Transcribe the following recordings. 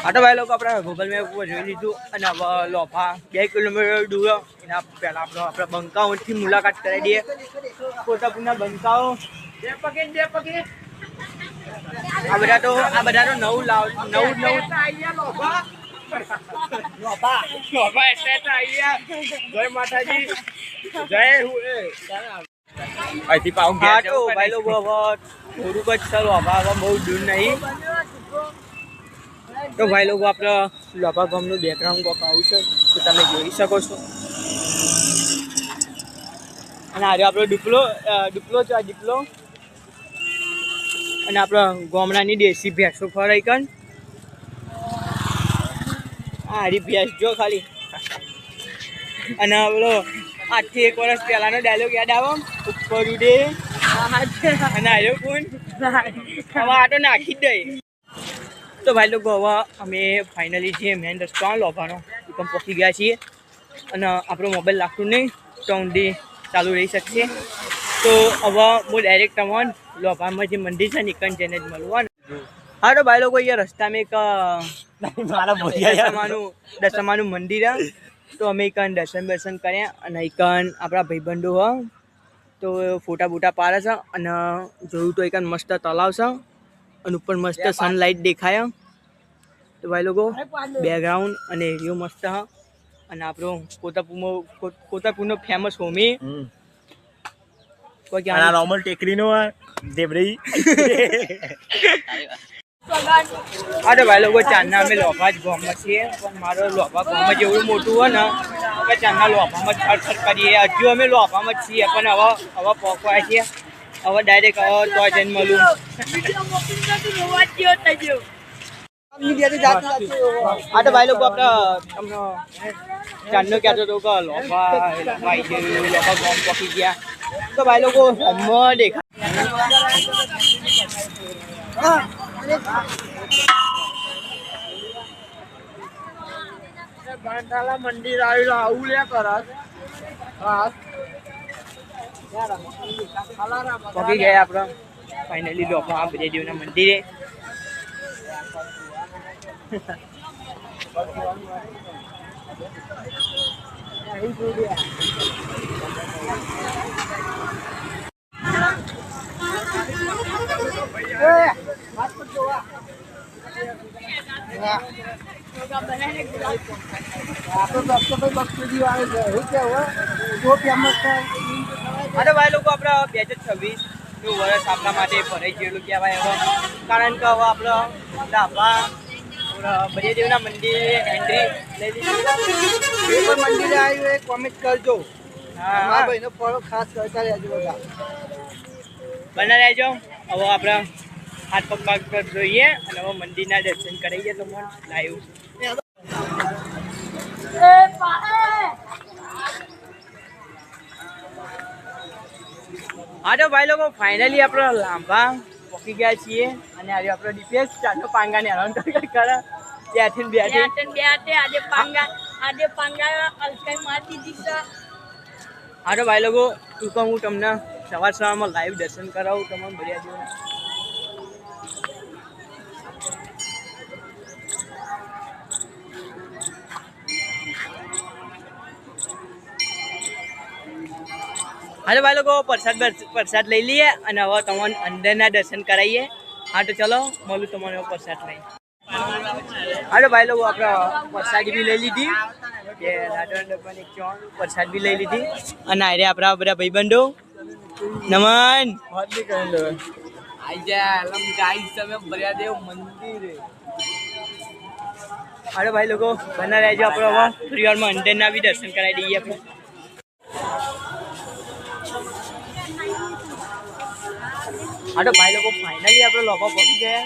આ તો ભાઈ લોકો આપણે ગૂગલ મેપ ઉપર જોઈ લીધું અને હવે લોભા 2 કિલોમીટર દૂર એના પહેલા આપણે બંકાઓથી મુલાકાત કરાવી દઈએ. કોટાપુરના બંકાઓ આ બધા તો નવું જય માતાજી જય અહીંથી પાઉં ગયા તો ભાઈ લોકો હવે થોડુંક જ ચાલો હવે બહુ દૂર નહીં. તો ભાઈ લોકો આપણે લોભા ગામનું બેકગ્રાઉન્ડ કોક આવું છે તો તમે જોઈ શકો છો. અને આજે આપણો દીપલો છે. દીપલો અને આપણા ગામડાની દેશી ભેંસો ફરાઈ કન હારી ભેંસ જો ખાલી. અને પેલો 8 થી 1 વર્ષ પહેલાનો ડાયલોગ યાદ આવો ઉપર ઉડે અને આવ્યો કોણ હવે આ તો નાખી જ દઈ. તો ભાઈ લોકો હવે અમે ફાઇનલી જે મેન રસ્તો લોભાનો એકમ પહોંચી ગયા છીએ અને આપણો મોબાઈલ લાગતું નહીં તો ઊંડી ચાલુ રહી શકશે. તો હવે હું ડાયરેક્ટ તમને લોભામાં જે મંદિર છે ને એકન જઈને જ મળવાનું. હા તો ભાઈ લોકો અહીંયા રસ્તામાં એક દશામાનું મંદિર તો અમે એકન દર્શન કર્યા અને એકન આપણા ભાઈબંધો તો ફોટા બોટા પાડે છે અને જોયું તો એકન મસ્ત તલાવ છે અને ઉપર મસ્ત સનલાઇટ દેખાય. તો ભાઈ લોકો બેકગ્રાઉન્ડ અને એરિયો મસ્ત હ અને આપણો કોતાપુરનો ફેમસ હોમી કોઈ ક્યાં નોર્મલ ટેકરીનો દેવરી. હા તો ભાઈ લોકો ચાંદના અમે લોભા જ ગામમાં છીએ પણ મારો લોભા ગામમાં જેવડું મોટું હોય ને કે ચાંદના લોભામાં જ ખર્ચ કરીએ. હજુ અમે લોભામાં જ છીએ પણ હવે પહોંચવા છીએ. હવે ડાયરેક્ટ હવે તો જઈને મળું. હા તો ભાઈ લોકો આપણે તમને ચાંદનો કહેતો હતો કે લોભા ગામ પહોંચી ગયા. તો ભાઈ લોકો હમણાં દેખાય બાંધાલા મંદિર આવેલું આવું લે કરસ. પહોંચી ગયા આપણે ફાઇનલી લોભા બ્રહ્મદેવના મંદિરે. અરે ભાઈ લોકો આપણે 2026 નું વર્ષ આપણા માટે ભરાઈ ગયેલું કહેવાય હવે. કારણ કે હવે આપણે ધાબા બ્રહ્મદેવના મંદિરે એન્ટ્રી લઈ લીધી. મંદિરે આવ્યું એ કોમેન્ટ કરજો. હા ભાઈનો ફોલો ખાસ કરતા રહેજો બધા. બના રહેજો. હવે આપણે હાથ પગ જોઈએ અને હવે મંદિરના દર્શન કરાવીએ તો મને લાઈવ. હા તો ભાઈ લોકો ફાઇનલી આપણે લાંબા પહોંચી ગયા છીએ અને આજે આપણો ડીપીએસ ચાટો પાંગાને હરાન કરે ત્યાંથી બે આજે પાંગા અલકાઈ મારી દીધી. હા તો ભાઈ લોકો ટૂંકમાં હું તમને સવારમાં લાઈવ દર્શન કરાવું તમામ બઢિયા જીવન. હાલો ભાઈ લોકો પ્રસાદ લઈ લઈએ અને હવે તમને અંદરના દર્શન કરાવીએ. હા તો ચલો મળું તમને પ્રસાદ લઈ. હાલો ભાઈ લોકો આપણે પ્રસાદ બી લઈ લીધી પ્રસાદ બી લઈ લીધી અને આરે આપણા બધા ભાઈબંધો નમન હાલો ભાઈ લોકો બના રહેજો. આપણે હવે થોડી વારમાં અંદરના બી દર્શન કરાવી દઈએ આપણે. હા તો ભાઈ લોકો ફાઇનલી આપણે લોભા પહોંચી ગયા.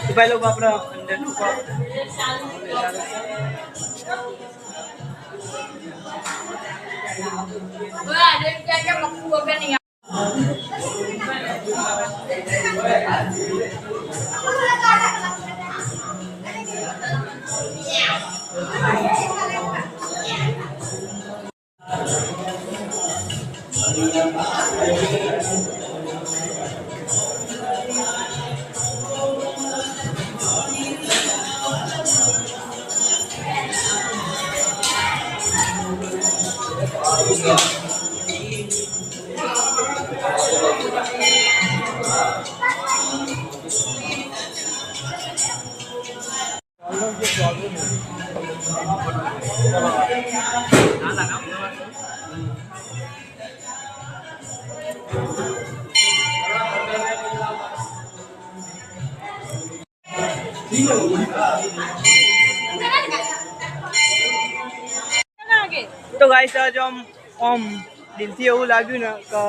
તો ભાઈ લોકો આપણે અંદરનું તો ગાઈસ જો આમ દિલથી એવું લાગ્યું ને કે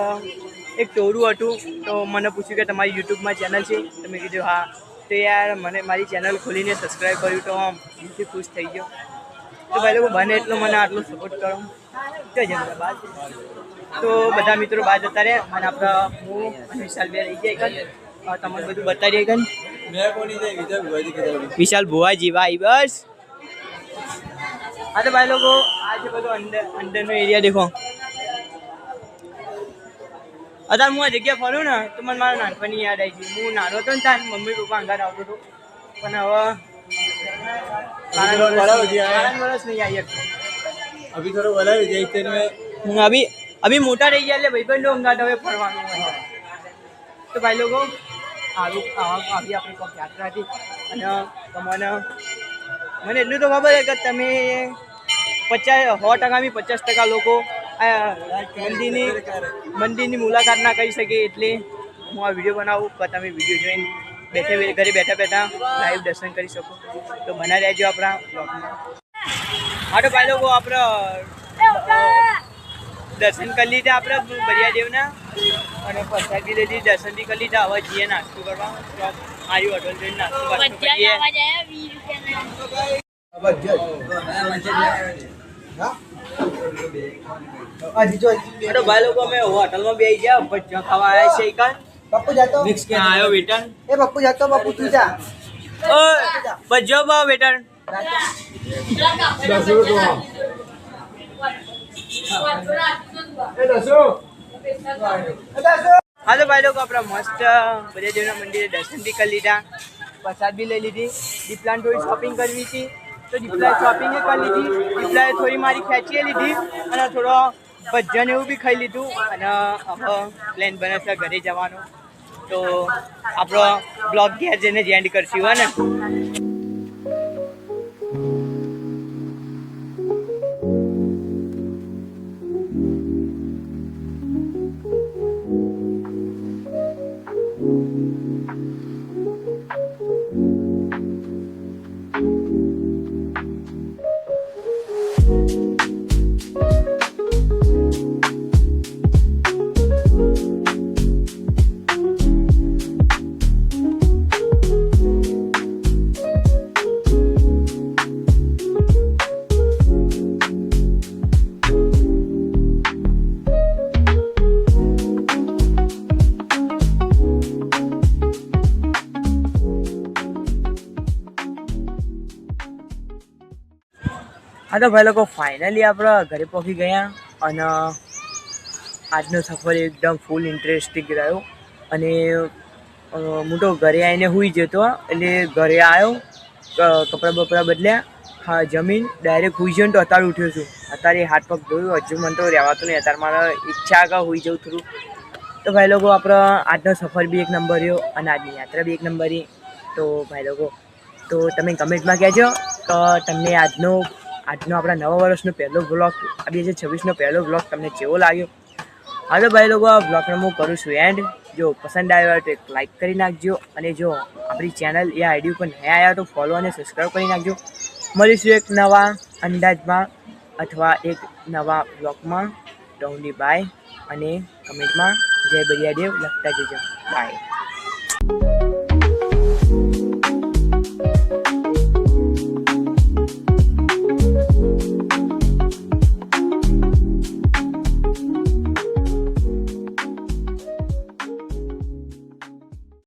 એક ટોરું હતું તો મને પૂછ્યું કે તમારી યુટ્યુબમાં ચેનલ છે તો મેં કીધું હા તો યાર મને મારી ચેનલ ખોલીને સબસ્ક્રાઈબ કર્યું તો આમ દિલથી ખુશ થઈ ગયો તો ભાઈ લોકો બને એટલો મને આટલો સપોર્ટ કરો તો જમવા બાદ તો બધા મિત્રો બહાર જતા રહે અને આપણે હું અને વિશાલ બે રહી જાય તમને બધું બતાવી દે વિશાલ ભુવાજી ભાઈ બસ હા તો ભાઈ લોકો આ છે બધો અંદરનો એરિયા દેખો અત્યારે હું આ જગ્યા ફરું ને તો મને મારા નાનપણની યાદ આવી ગઈ હું નાનો હતો ને ત્યાં મમ્મી પપ્પા અંગાત આવતો હતો પણ હવે વર્ષ નહીં આવી શકતો अभी थोड़ा बोला जैसे में अभी मोटा रही गया भाई बहन अंगात હવે ફરવાનું હોય તો ભાઈ લોકો આવી આપણી કોક યાત્રા હતી અને તમને મને એટલું તો ખબર છે કે તમે 50% લોકો આ મંદિરની મુલાકાત ના કરી શકે એટલે હું આ વિડીયો બનાવું કે તમે વિડીયો જોઈને ઘરે બેઠા લાઈવ દર્શન કરી શકો તો બના રહેજો આપણા બ્લોગમાં હા તો ભાઈ લોકો આપણે દર્શન કરી લીધા આપણે બરિયાદેવના અને પ્રસાદી લીધી દર્શન બી કરી લીધા હવે જઈએ નાસ્તો કરવા આર્યું હોટલ જઈને નાસ્તો કરીએ તો ભાઈ લોકો અમે હોટલમાં બેસી ગયા ભજીયા ખાવા આવ્યા છે એક पप्पू जातो મિક્સ કે આવ્યો વેટર ए पप्पू जातो पप्पू तू जा ઓ ભજીયો ભાવ વેટર હા તો ભાઈ લોકો આપણા મસ્ત બરિયાદેવના મંદિરે દર્શન બી કરી લીધા પ્રસાદ બી લઈ લીધી દીપલાને થોડી શોપિંગ કરવી હતી તો દીપલાએ શોપિંગ કરી લીધી દીપલાએ થોડી મારી ખેંચી લીધી અને થોડો ભજન એવું બી ખાઈ લીધું અને હવે પ્લેન બને છે ઘરે જવાનો તો આપણો બ્લોગ ઘેર જઈને જ એન્ડ કરશું હે ને હા તો ભાઈ લોકો ફાઇનલી આપણે ઘરે પહોંચી ગયા અને આજનો સફર એકદમ ફૂલ ઇન્ટરેસ્ટિંગ રહ્યો અને હું તો ઘરે આવીને સૂઈ જતો એટલે ઘરે આવ્યો કપડાં બપડા બદલ્યા હા જમીન ડાયરેક્ટ સૂઈ જઈને તો અત્યારે ઉઠ્યો છું અત્યારે હાથ પગ ધોયું હજુ મને તો રહેવાતું નહીં અત્યારે મારે ઈચ્છા કે સૂઈ જવું થોડું તો ભાઈ લોકો આપણો આજનો સફર બી એક નંબર રહ્યો અને આજની યાત્રા બી એક નંબર રહી. તો ભાઈ લોકો તો તમે કમેન્ટમાં કહેજો તો તમને આજનો આપણા નવા વર્ષનો પહેલો બ્લોગ 2026નો પહેલો બ્લોગ તમને કેવો લાગ્યો. હા તો ભાઈ લોકો આ બ્લોગને હું કરું છું એન્ડ. જો પસંદ આવ્યો હોય તો એક લાઇક કરી નાખજો અને જો આપણી ચેનલ એ આઈડી ઉપર નયા આવ્યા તો ફોલો અને સબસ્ક્રાઈબ કરી નાખજો. મળીશું એક નવા અંદાજમાં અથવા એક નવા બ્લોગમાં. ડોન્લી બાય અને કમેન્ટમાં જય બરિયાદેવ લખતા જજો. બાય.